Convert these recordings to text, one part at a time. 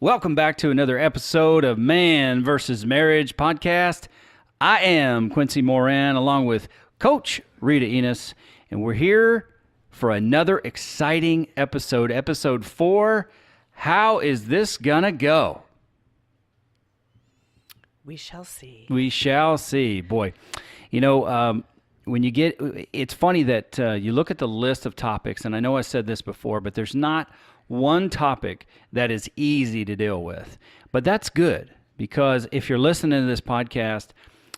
Welcome back to another episode of Man vs. Marriage Podcast. I am Quincy Moran along with Coach Rita Enos, and we're here for another exciting episode, episode 4. How is this gonna go? We shall see. We shall see. Boy, you know, when you get, it's funny that you look at the list of topics, and I know I said this before, but there's not one topic that is easy to deal with. But that's good, because if you're listening to this podcast,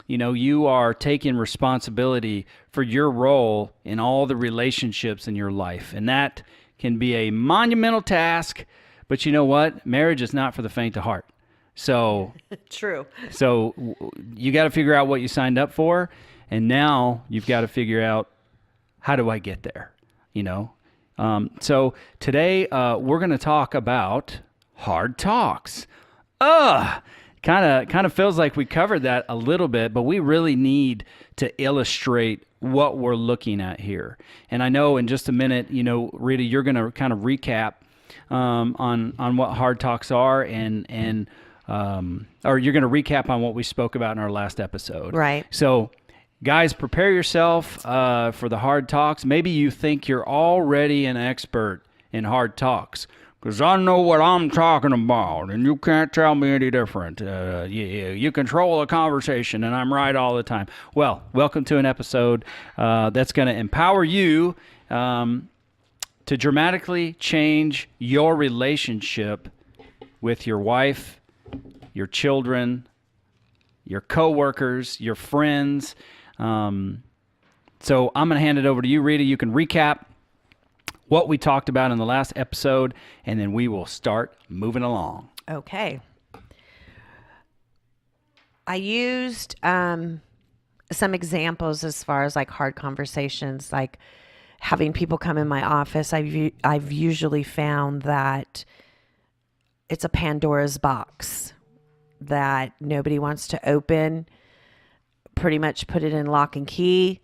you know, you are taking responsibility for your role in all the relationships in your life. And that can be a monumental task, but you know what? Marriage is not for the faint of heart. So True. So you got to figure out what you signed up for, and now you've got to figure out, how do I get there? You know. So today we're going to talk about hard talks. Kind of feels like we covered that a little bit, but we really need to illustrate what we're looking at here. And I know in just a minute, you know, Rita, you're going to kind of recap on what hard talks are, and or you're going to recap on what we spoke about in our last episode. Right. So, guys, prepare yourself for the hard talks. Maybe you think you're already an expert in hard talks, because I know what I'm talking about, and you can't tell me any different. You control the conversation, and I'm right all the time. Well, welcome to an episode that's going to empower you to dramatically change your relationship with your wife, your children, your coworkers, your friends. So I'm going to hand it over to you, Rita. You can recap what we talked about in the last episode, and then we will start moving along. Okay. I used some examples as far as like hard conversations, like having people come in my office. I've usually found that it's a Pandora's box that nobody wants to open. Pretty much put it in lock and key,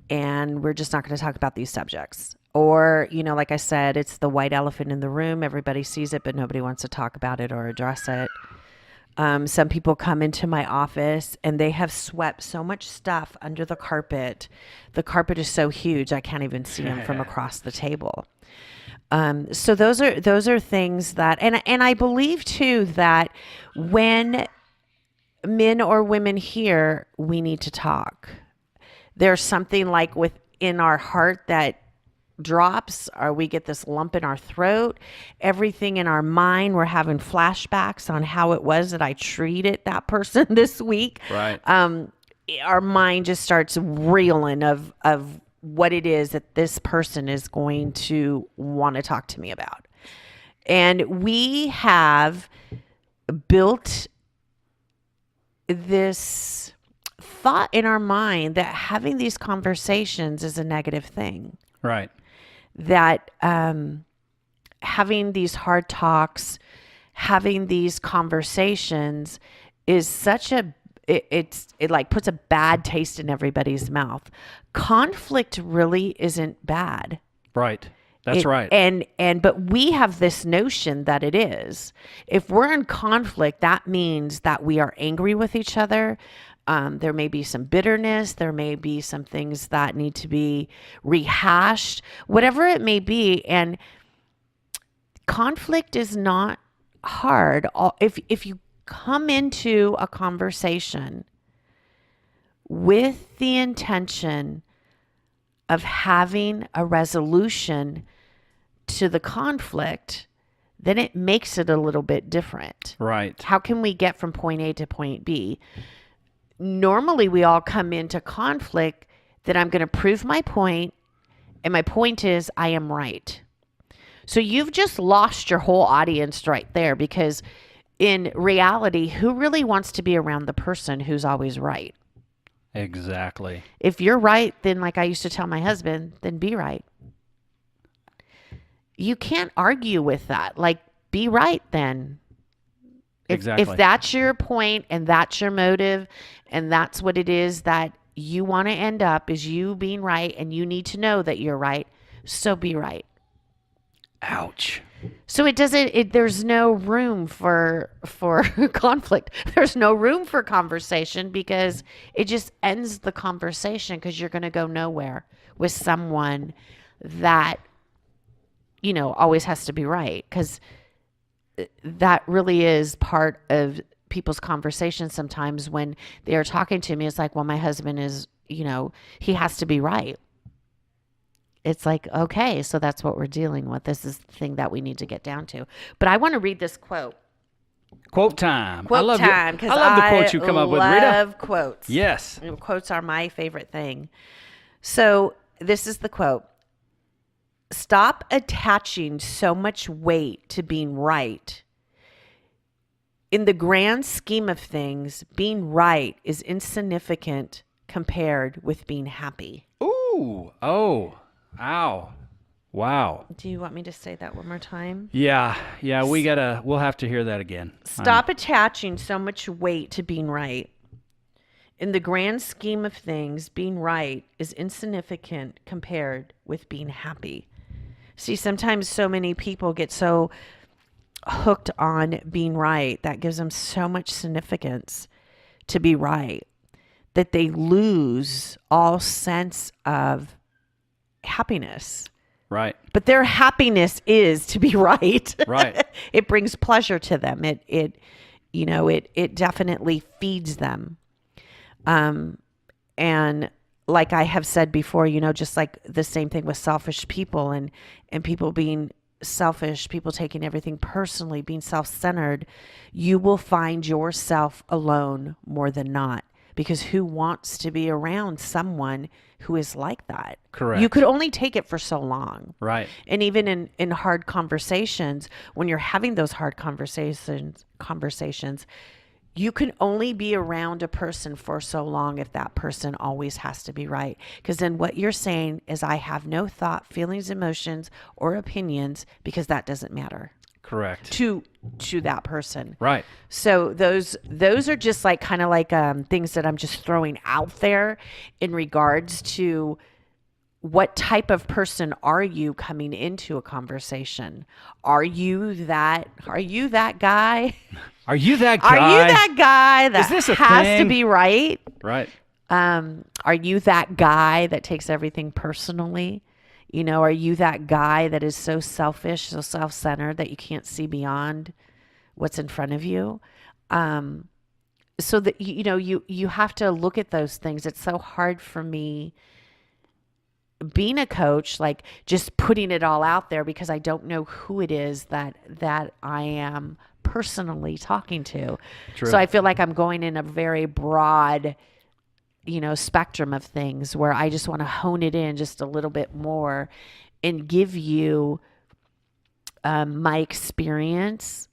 and we're just not going to talk about these subjects. Or, you know, like I said, it's the white elephant in the room. Everybody sees it, but nobody wants to talk about it or address it. Some people come into my office and they have swept so much stuff under the carpet. The carpet is so huge, I can't even see them from across the table. So those are things that, and I believe too that when men or women hear, we need to talk, there's something like within our heart that drops, or we get this lump in our throat. Everything in our mind, we're having flashbacks on how it was that I treated that person this week. Right. Our mind just starts reeling of what it is that this person is going to want to talk to me about. And we have built this thought in our mind that having these conversations is a negative thing. Right. That having these hard talks, having these conversations is such a, it like puts a bad taste in everybody's mouth. Conflict really isn't bad. Right. That's right. But we have this notion that it is. If we're in conflict, that means that we are angry with each other. There may be some bitterness. There may be some things that need to be rehashed, whatever it may be. And conflict is not hard. If you come into a conversation with the intention of having a resolution to the conflict, then it makes it a little bit different. Right. How can we get from point A to point B? Normally, we all come into conflict that I'm going to prove my point, and my point is I am right. So you've just lost your whole audience right there, because in reality, who really wants to be around the person who's always right? Exactly. If you're right, then like I used to tell my husband, then be right. You can't argue with that. Like, be right then. Exactly. If that's your point and that's your motive and that's what it is that you want to end up, is you being right, and you need to know that you're right, so be right. Ouch. So it doesn't. There's no room for conflict. There's no room for conversation because it just ends the conversation because you're going to go nowhere with someone that always has to be right, because that really is part of people's conversations sometimes when they are talking to me. It's like, well, my husband is, he has to be right. It's like, okay, so that's what we're dealing with. This is the thing that we need to get down to. But I want to read this quote. Quote time. Quote time, because I love the quotes you come up with, Rita. I love quotes. Yes. Quotes are my favorite thing. So this is the quote. Stop attaching so much weight to being right. In the grand scheme of things, being right is insignificant compared with being happy. Ooh. Oh. Ow. Wow. Do you want me to say that one more time? Yeah. We'll have to hear that again. Stop attaching so much weight to being right. In the grand scheme of things, being right is insignificant compared with being happy. See, sometimes so many people get so hooked on being right, that gives them so much significance to be right, that they lose all sense of happiness. Right. But their happiness is to be right. Right. It brings pleasure to them. It definitely feeds them. And like I have said before, just like the same thing with selfish people and people being selfish, people taking everything personally, being self-centered, you will find yourself alone more than not. Because who wants to be around someone who is like that? Correct. You could only take it for so long. Right. And even in hard conversations, when you're having those hard conversations, you can only be around a person for so long if that person always has to be right. Because then what you're saying is, I have no thought, feelings, emotions, or opinions, because that doesn't matter. Correct. To that person. Right. So those are just like kind of like things that I'm just throwing out there in regards to what type of person are you coming into a conversation? Are you that guy? Are you that guy? Are you that guy that Is this a has thing? to be right? Right. Are you that guy that takes everything personally? Are you that guy that is so selfish, so self-centered that you can't see beyond what's in front of you? So that, you have to look at those things. It's so hard for me being a coach, like just putting it all out there, because I don't know who it is that I am personally talking to. True. So I feel like I'm going in a very broad spectrum of things where I just want to hone it in just a little bit more and give you my experience,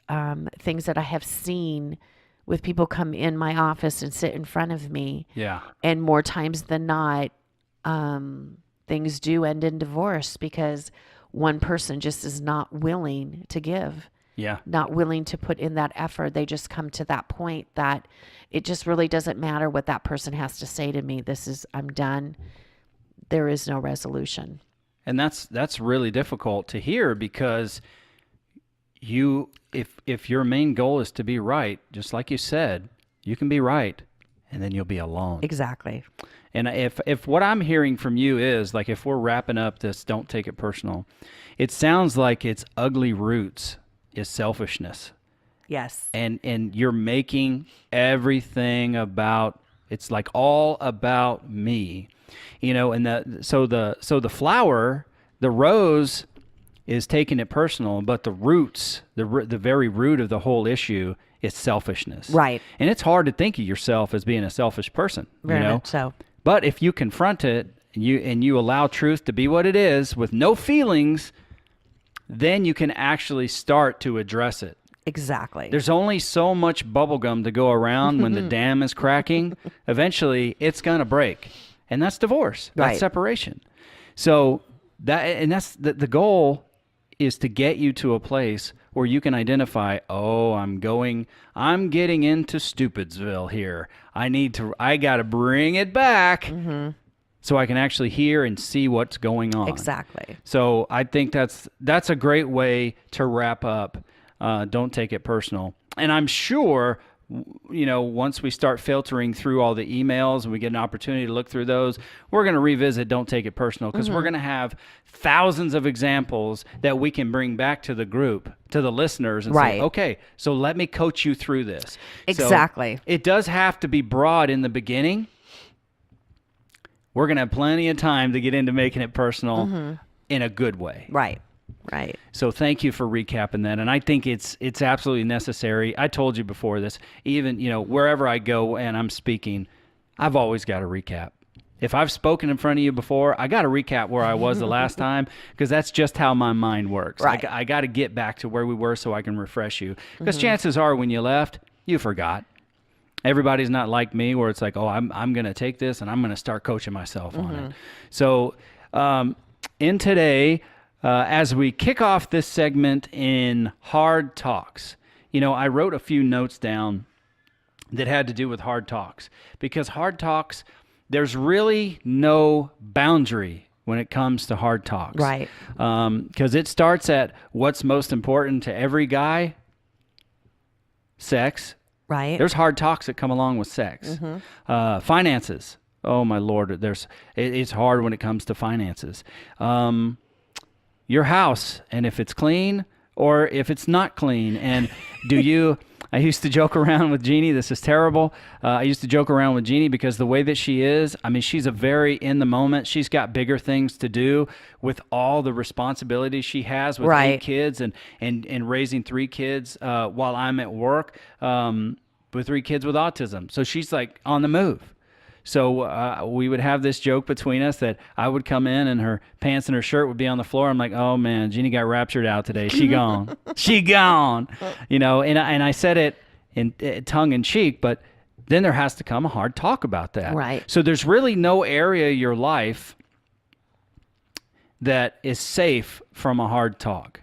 things that I have seen with people come in my office and sit in front of me. Yeah. And more times than not, things do end in divorce because one person just is not willing to give. Yeah. Not willing to put in that effort. They just come to that point that it just really doesn't matter what that person has to say to me. I'm done. There is no resolution. And that's really difficult to hear, because if your main goal is to be right, just like you said, you can be right and then you'll be alone. Exactly. And if what I'm hearing from you is, like, if we're wrapping up this, don't take it personal, it sounds like its ugly roots is selfishness. Yes. And you're making everything about, it's like all about me, and so the flower, the rose, is taking it personal, but the roots, the very root of the whole issue is selfishness. Right. And it's hard to think of yourself as being a selfish person. Very much so. But if you confront it and you allow truth to be what it is with no feelings, then you can actually start to address it. Exactly. There's only so much bubblegum to go around when the dam is cracking. Eventually, it's going to break. And that's divorce. That's Right. separation. So that's the goal, is to get you to a place where you can identify, I'm getting into Stupidsville here. I got to bring it back. Mm-hmm. so I can actually hear and see what's going on. Exactly. So I think that's a great way to wrap up. Don't take it personal. And I'm sure, once we start filtering through all the emails and we get an opportunity to look through those, we're going to revisit Don't Take It Personal, because we're going to have thousands of examples that we can bring back to the group, to the listeners, and say, okay, so let me coach you through this. Exactly. So it does have to be broad in the beginning. We're going to have plenty of time to get into making it personal in a good way. Right. So thank you for recapping that. And I think it's absolutely necessary. I told you before this, even, wherever I go and I'm speaking, I've always got to recap. If I've spoken in front of you before, I got to recap where I was the last time, because that's just how my mind works. Right. I got to get back to where we were so I can refresh you. Because chances are when you left, you forgot. Everybody's not like me where it's like, oh, I'm going to take this and I'm going to start coaching myself on it. So in today, as we kick off this segment in Hard Talks, I wrote a few notes down that had to do with hard talks, because hard talks, there's really no boundary when it comes to hard talks. Right. Because it starts at what's most important to every guy, sex. Right. There's hard talks that come along with sex. Finances. Oh, my Lord. It's hard when it comes to finances. Your house, and if it's clean or if it's not clean. And I used to joke around with Jeannie. This is terrible. I used to joke around with Jeannie because the way that she is, she's a very in the moment. She's got bigger things to do with all the responsibilities she has with 8 kids and raising 3 kids while I'm at work with 3 kids with autism. So she's like on the move. So we would have this joke between us that I would come in and her pants and her shirt would be on the floor. I'm like, oh man, Jeannie got raptured out today. She gone. She gone. And I said it in tongue in cheek, but then there has to come a hard talk about that. Right. So there's really no area of your life that is safe from a hard talk,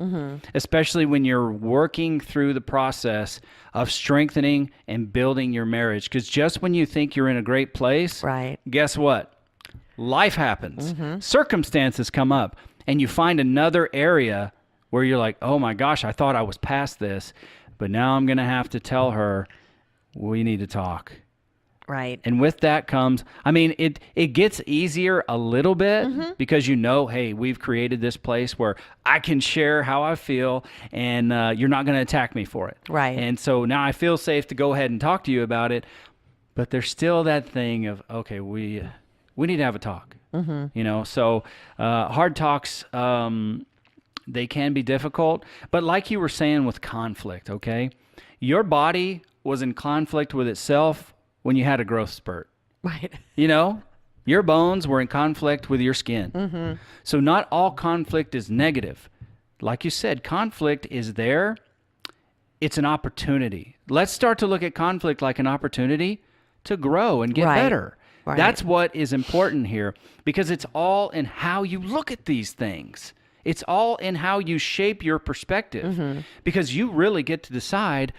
especially when you're working through the process of strengthening and building your marriage. Because just when you think you're in a great place, guess what? Life happens. Circumstances come up, and you find another area where you're like, oh my gosh, I thought I was past this, but now I'm going to have to tell her we need to talk. Right. And with that comes, it gets easier a little bit because hey, we've created this place where I can share how I feel, and you're not going to attack me for it. Right. And so now I feel safe to go ahead and talk to you about it, but there's still that thing of, okay, we need to have a talk. So hard talks, they can be difficult, but like you were saying with conflict, okay, your body was in conflict with itself when you had a growth spurt. Right. Your bones were in conflict with your skin. So not all conflict is negative. Like you said, conflict is there. It's an opportunity. Let's start to look at conflict like an opportunity to grow and get better. Right. That's what is important here, because it's all in how you look at these things. It's all in how you shape your perspective, because you really get to decide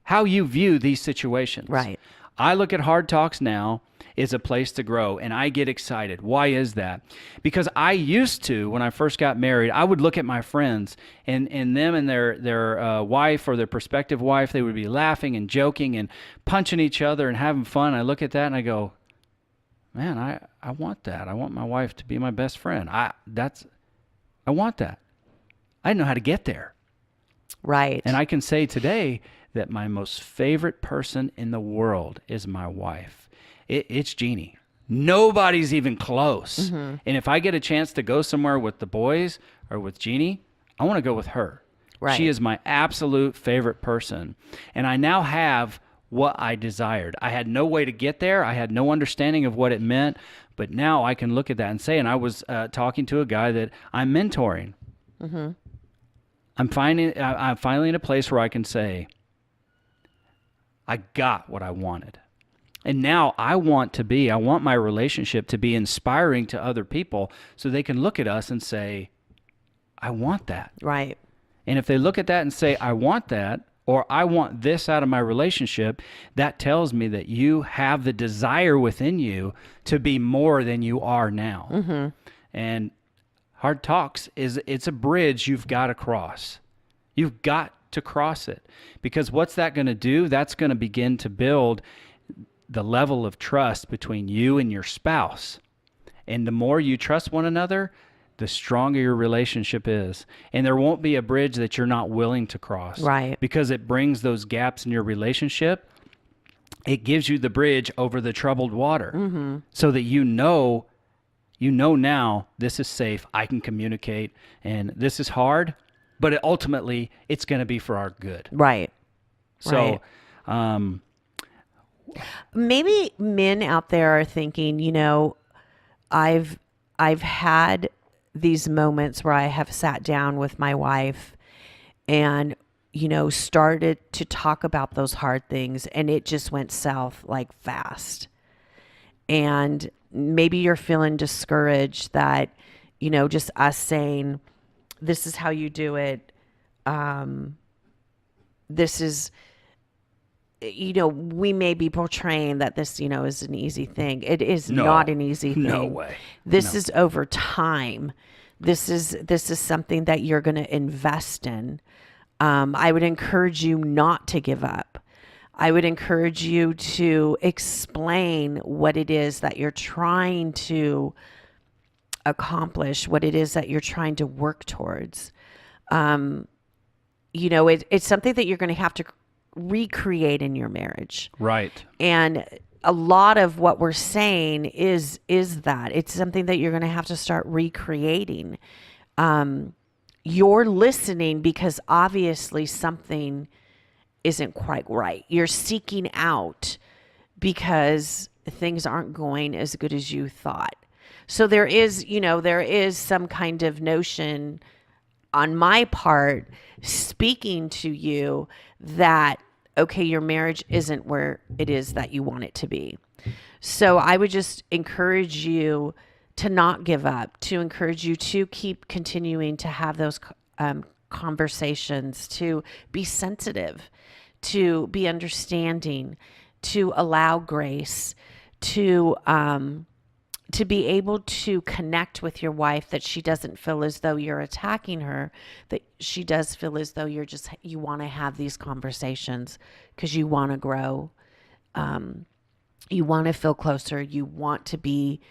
how you view these situations. Right. I look at hard talks now as a place to grow, and I get excited. Why is that? Because I used to, when I first got married, I would look at my friends and them and their wife or their prospective wife. They would be laughing and joking and punching each other and having fun. I look at that and I go, man, I want that. I want my wife to be my best friend. I want that. I didn't know how to get there. Right. And I can say today that my most favorite person in the world is my wife. It's Jeannie. Nobody's even close. And if I get a chance to go somewhere with the boys or with Jeannie, I want to go with her. Right. She is my absolute favorite person. And I now have what I desired. I had no way to get there. I had no understanding of what it meant. But now I can look at that and say, and I was talking to a guy that I'm mentoring. I'm finally in a place where I can say, I got what I wanted. And now I want my relationship to be inspiring to other people so they can look at us and say, I want that. Right. And if they look at that and say, I want that, or I want this out of my relationship, that tells me that you have the desire within you to be more than you are now. Mm-hmm. And hard talks it's a bridge you've got to cross. You've got to cross it, because what's that going to do? That's going to begin to build the level of trust between you and your spouse. And the more you trust one another, the stronger your relationship is. And there won't be a bridge that you're not willing to cross. Right. Because it brings those gaps in your relationship. It gives you the bridge over the troubled water. Mm-hmm. So that you know now this is safe. I can communicate, and this is hard, but ultimately it's going to be for our good. Right. So, right. Maybe men out there are thinking, I've had these moments where I have sat down with my wife and, started to talk about those hard things, and it just went south like fast. And maybe you're feeling discouraged that, just us saying, this is how you do it. This is, we may be portraying that this, is an easy thing. It is not an easy thing. No way. This is over time. This is something that you're going to invest in. I would encourage you not to give up. I would encourage you to explain what it is that you're trying to accomplish, what it is that you're trying to work towards. It's something that you're going to have to recreate in your marriage. Right. And a lot of what we're saying is that it's something that you're going to have to start recreating. You're listening because obviously something isn't quite right. You're seeking out because things aren't going as good as you thought. So there is some kind of notion on my part speaking to you that, okay, your marriage isn't where it is that you want it to be. So I would just encourage you to not give up, to encourage you to keep continuing to have those conversations, to be sensitive, to be understanding, to allow grace, to be able to connect with your wife, that she doesn't feel as though you're attacking her, that she does feel as though you want to have these conversations because you want to grow. You want to feel closer. You want to be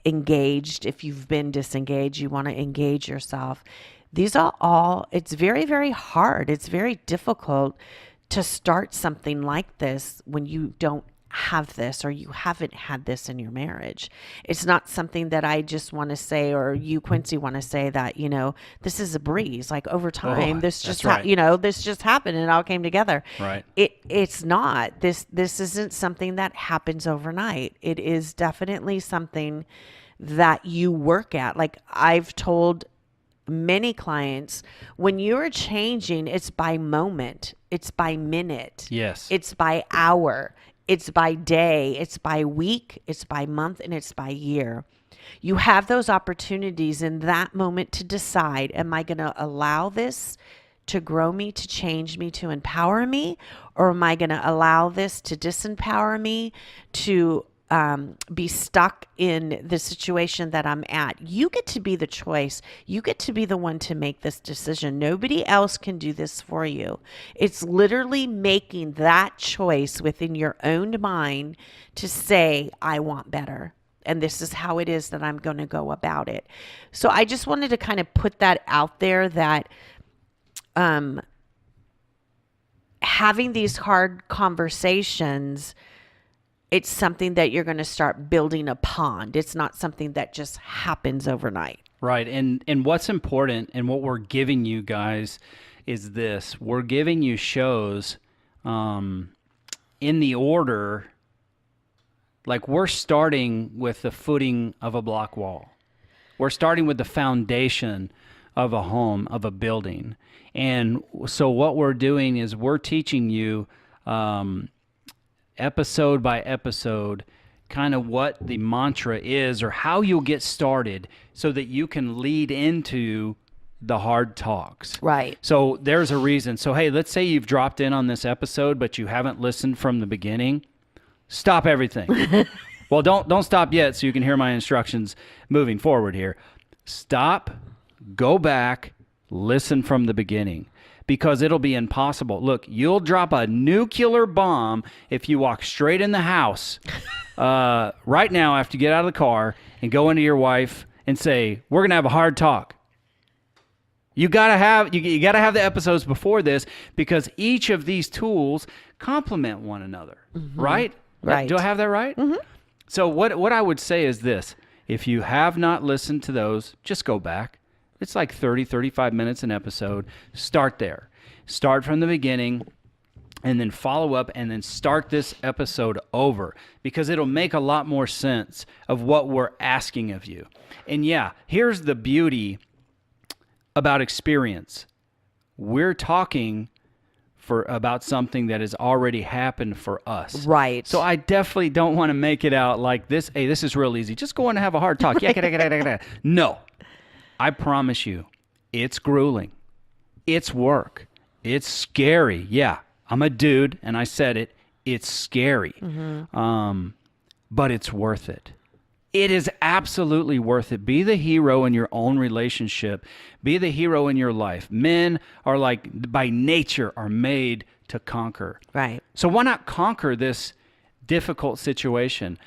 engaged. If you've been disengaged, you want to engage yourself. These are all, it's very, very hard. It's very difficult to start something like this when you don't have this, or you haven't had this in your marriage. It's not something that I just want to say, or you, Quincy, want to say that, this is a breeze. Like over time, this just, this just happened and it all came together. Right. It's not. This isn't something that happens overnight. It is definitely something that you work at. Like I've told many clients, when you're changing, it's by moment, it's by minute. Yes. It's by hour. It's by day, it's by week, it's by month, and it's by year. You have those opportunities in that moment to decide, am I going to allow this to grow me, to change me, to empower me? Or am I going to allow this to disempower me, to be stuck in the situation that I'm at? You get to be the choice. You get to be the one to make this decision. Nobody else can do this for you. It's literally making that choice within your own mind to say, I want better. And this is how it is that I'm going to go about it. So I just wanted to kind of put that out there, that having these hard conversations, it's something that you're going to start building a pond. It's not something that just happens overnight. Right. And what's important and what we're giving you guys is this. We're giving you shows in the order, like we're starting with the footing of a block wall. We're starting with the foundation of a home, of a building. And so what we're doing is we're teaching you episode by episode, kind of what the mantra is or how you'll get started so that you can lead into the hard talks. Right. So there's a reason. So, hey, let's say you've dropped in on this episode, but you haven't listened from the beginning. Stop everything. Well, don't stop yet so you can hear my instructions moving forward here. Stop, go back, listen from the beginning, because it'll be impossible. Look, you'll drop a nuclear bomb if you walk straight in the house right now after you get out of the car and go into your wife and say, we're going to have a hard talk. You gotta have the episodes before this, because each of these tools complement one another, right? Right. Do I have that right? Mm-hmm. So what I would say is this: if you have not listened to those, just go back. It's like 30, 35 minutes an episode. Start there. Start from the beginning, and then follow up, and then start this episode over, because it'll make a lot more sense of what we're asking of you. And yeah, here's the beauty about experience. We're talking about something that has already happened for us. Right. So I definitely don't want to make it out like this, hey, this is real easy. Just go in and have a hard talk. No. I promise you, it's grueling. It's work. It's scary. Yeah, I'm a dude, and I said it. It's scary. But it's worth it. It is absolutely worth it. Be the hero in your own relationship. Be the hero in your life. Men are by nature, are made to conquer. Right. So why not conquer this difficult situation?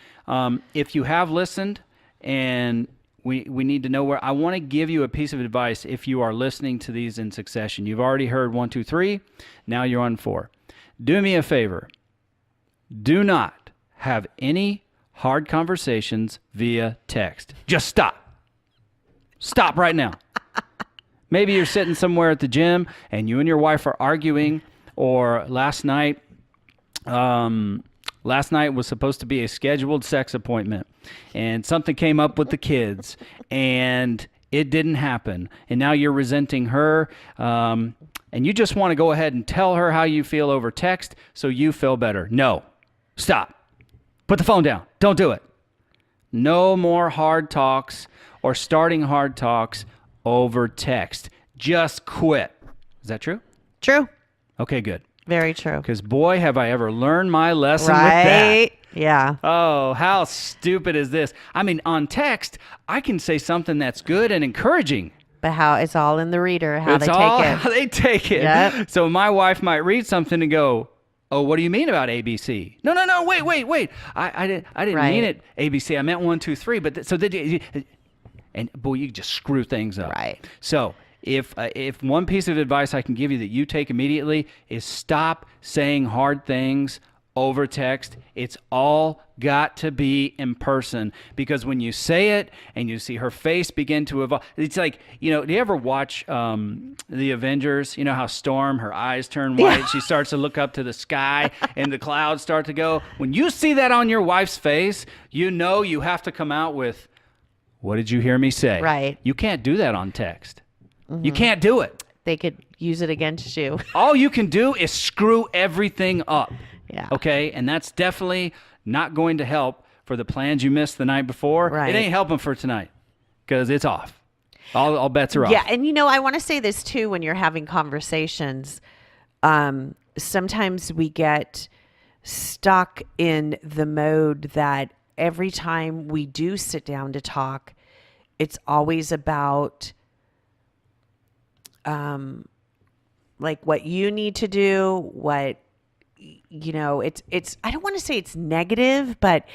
If you have listened, and we need to know where, I want to give you a piece of advice if you are listening to these in succession. You've already heard 1, 2, 3. Now you're on 4. Do me a favor. Do not have any hard conversations via text. Just stop. Stop right now. Maybe you're sitting somewhere at the gym and you and your wife are arguing, or last night was supposed to be a scheduled sex appointment, and something came up with the kids and it didn't happen. And now you're resenting her, and you just want to go ahead and tell her how you feel over text so you feel better. No. Stop. Put the phone down. Don't do it. No more hard talks or starting hard talks over text. Just quit. Is that true? True. Okay, good. Very true. Because boy, have I ever learned my lesson with that. Right. Yeah. Oh, how stupid is this? I mean, on text, I can say something that's good and encouraging. But how it's all in the reader, how It's they all take it. how they take it. Yep. So my wife might read something and go, oh, what do you mean about ABC? No, wait. I didn't Right. mean it ABC. I meant 1, 2, 3. But so did you? And boy, you just screw things up. Right. So if one piece of advice I can give you that you take immediately is stop saying hard things over text. It's all got to be in person, because when you say it and you see her face begin to evolve, it's like, do you ever watch the Avengers? You know how Storm, her eyes turn white, Yeah. she starts to look up to the sky and the clouds start to go. When you see that on your wife's face, you know you have to come out with, what did you hear me say? Right. You can't do that on text. You can't do it. They could use it against you. All you can do is screw everything up. Yeah. Okay? And that's definitely not going to help for the plans you missed the night before. Right. It ain't helping for tonight, because it's off. All bets are off. Yeah, and I want to say this too, when you're having conversations, sometimes we get stuck in the mode that every time we do sit down to talk, it's always about like what you need to do, what it's I don't want to say it's negative, but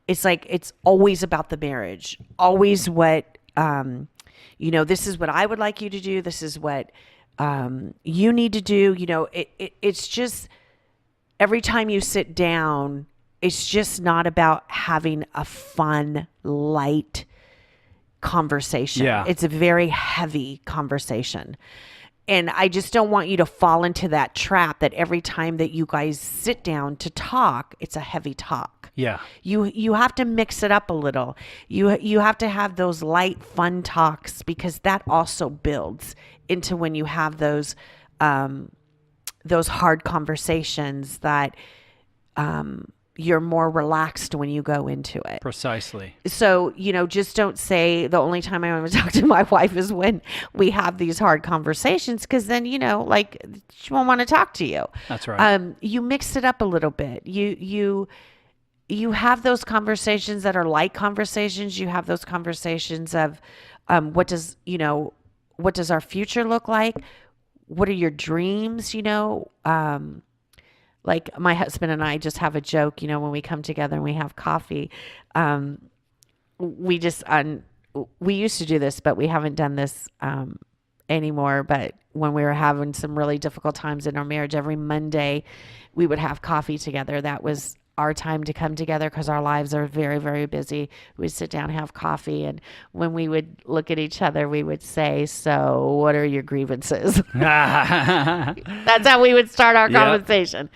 it's like it's always about the marriage. Always what this is what I would like you to do, this is what you need to do. It's just every time you sit down, it's just not about having a fun, light conversation. Yeah. It's a very heavy conversation. And I just don't want you to fall into that trap that every time that you guys sit down to talk, it's a heavy talk. Yeah. You have to mix it up a little. You have to have those light, fun talks, because that also builds into when you have those hard conversations that you're more relaxed when you go into it. Precisely. So, just don't say the only time I want to talk to my wife is when we have these hard conversations, because then, like, she won't want to talk to you. That's right. You mix it up a little bit. You have those conversations that are light conversations. You have those conversations of what does our future look like? What are your dreams? Like my husband and I just have a joke, when we come together and we have coffee. We used to do this, but we haven't done this anymore. But when we were having some really difficult times in our marriage, every Monday we would have coffee together. That was our time to come together because our lives are very, very busy. We'd sit down, have coffee, and when we would look at each other, we would say, "So, what are your grievances?" That's how we would start our conversation.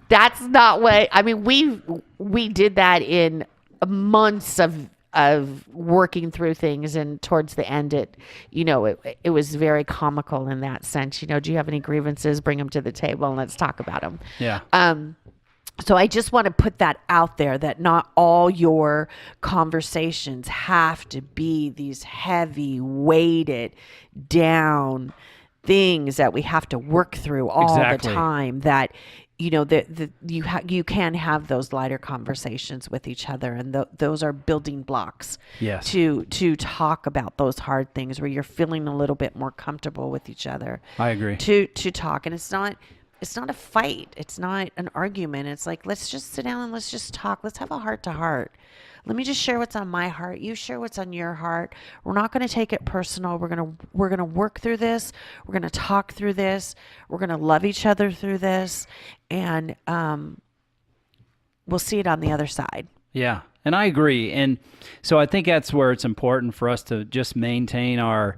That's not what I mean. We did that in months of working through things, and towards the end, it was very comical in that sense. Do you have any grievances? Bring them to the table and let's talk about them. Yeah. So I just want to put that out there, that not all your conversations have to be these heavy, weighted down things that we have to work through all the time. That you can have those lighter conversations with each other, and those are building blocks. Yes. To talk about those hard things where you're feeling a little bit more comfortable with each other. I agree. To talk, and it's not a fight. It's not an argument. It's like, let's just sit down and let's just talk. Let's have a heart to heart. Let me just share what's on my heart. You share what's on your heart. We're not going to take it personal. We're going to work through this. We're going to talk through this. We're going to love each other through this, and we'll see it on the other side. Yeah, and I agree. And so I think that's where it's important for us to just maintain our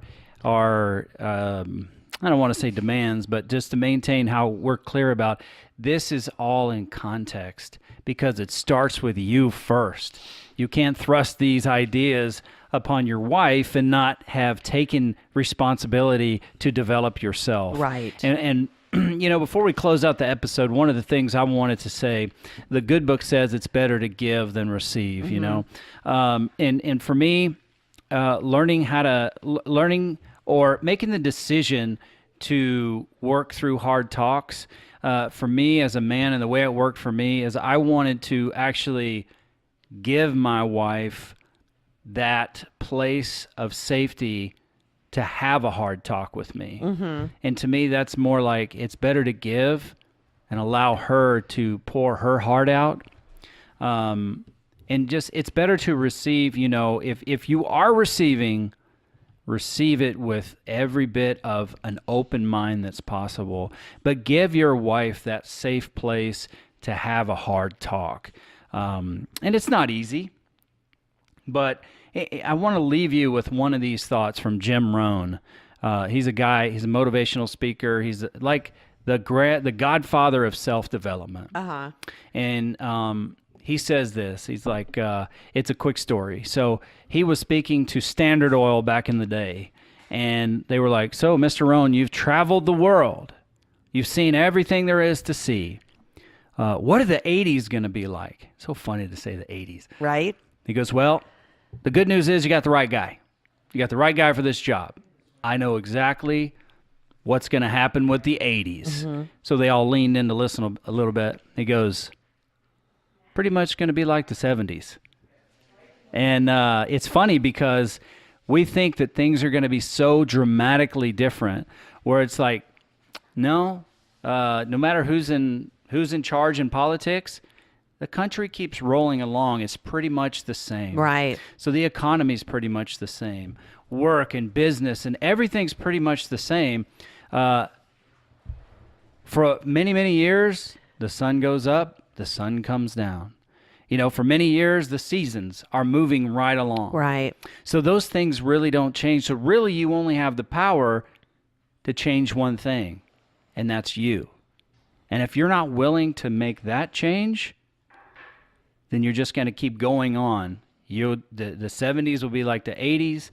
I don't want to say demands, but just to maintain how we're clear about this is all in context, because it starts with you first. You can't thrust these ideas upon your wife and not have taken responsibility to develop yourself. Right. And before we close out the episode, one of the things I wanted to say, the good book says it's better to give than receive, and for me, learning or making the decision to work through hard talks, for me as a man, and the way it worked for me is I wanted to actually give my wife that place of safety to have a hard talk with me. Mm-hmm. And to me, that's more like it's better to give and allow her to pour her heart out. And just, it's better to receive, if you are receiving, receive it with every bit of an open mind that's possible, but give your wife that safe place to have a hard talk. And it's not easy, but I want to leave you with one of these thoughts from Jim Rohn. He's a motivational speaker. He's like the godfather of self-development. Uh-huh. And he says this. He's like, it's a quick story. So he was speaking to Standard Oil back in the day, and they were like, "So, Mr. Rohn, you've traveled the world. You've seen everything there is to see. What are the 80s going to be like?" So funny to say the 80s. Right. He goes, "Well, the good news is you got the right guy. You got the right guy for this job. I know exactly what's going to happen with the 80s. Mm-hmm. So they all leaned in to listen a little bit. He goes, "Pretty much going to be like the 70s. And it's funny because we think that things are going to be so dramatically different, where it's like, no matter who's in charge in politics, the country keeps rolling along. It's pretty much the same. Right. So the economy is pretty much the same. Work and business and everything's pretty much the same. For many, many years, the sun goes up, the sun comes down. For many years, the seasons are moving right along. Right. So those things really don't change. So really, you only have the power to change one thing, and that's you. And if you're not willing to make that change, then you're just going to keep going on. The 70s will be like the 80s.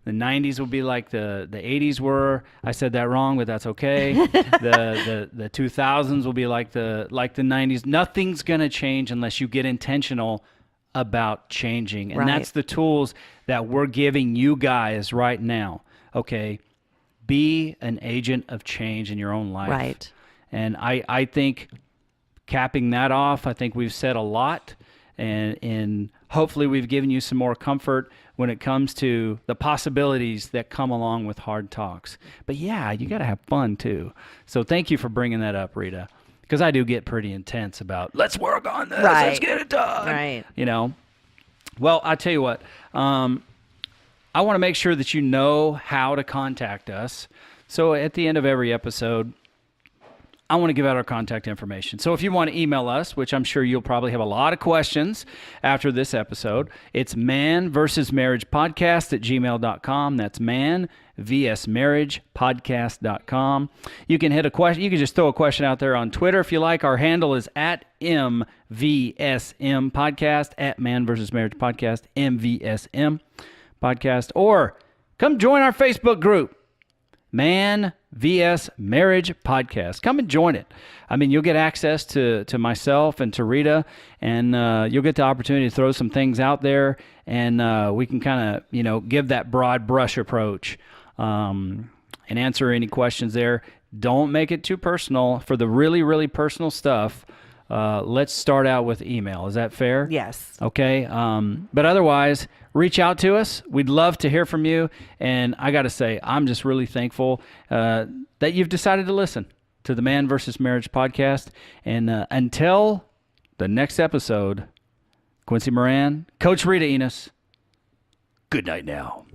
The 90s will be like the 80s were. I said that wrong, but that's okay. The 2000s will be like the 90s. Nothing's going to change unless you get intentional about changing. And Right. that's the tools that we're giving you guys right now. Okay? Be an agent of change in your own life. Right. And I think capping that off, I think we've said a lot, and hopefully we've given you some more comfort when it comes to the possibilities that come along with hard talks. But yeah, you got to have fun too. So thank you for bringing that up, Rita, because I do get pretty intense about, let's work on this, Right. let's get it done. Right. You know? Well, I tell you what, I want to make sure that you know how to contact us. So at the end of every episode, I want to give out our contact information. So if you want to email us, which I'm sure you'll probably have a lot of questions after this episode, it's ManvsMarriagePodcast@gmail.com. That's ManvsMarriagePodcast.com. You can hit a question. You can just throw a question out there on Twitter if you like. Our handle is @MVSM Podcast, @ManvsMarriagePodcast, MVSM Podcast. Or come join our Facebook group, Man vs. Marriage Podcast. Come and join it. I mean, you'll get access to myself and to Rita, and you'll get the opportunity to throw some things out there, and we can kind of, give that broad brush approach and answer any questions there. Don't make it too personal. For the really, really personal stuff, let's start out with email. Is that fair? Yes. Okay. But otherwise, reach out to us. We'd love to hear from you. And I got to say, I'm just really thankful that you've decided to listen to the Man vs. Marriage podcast. And until the next episode, Quincy Moran, Coach Rita Enos, good night now.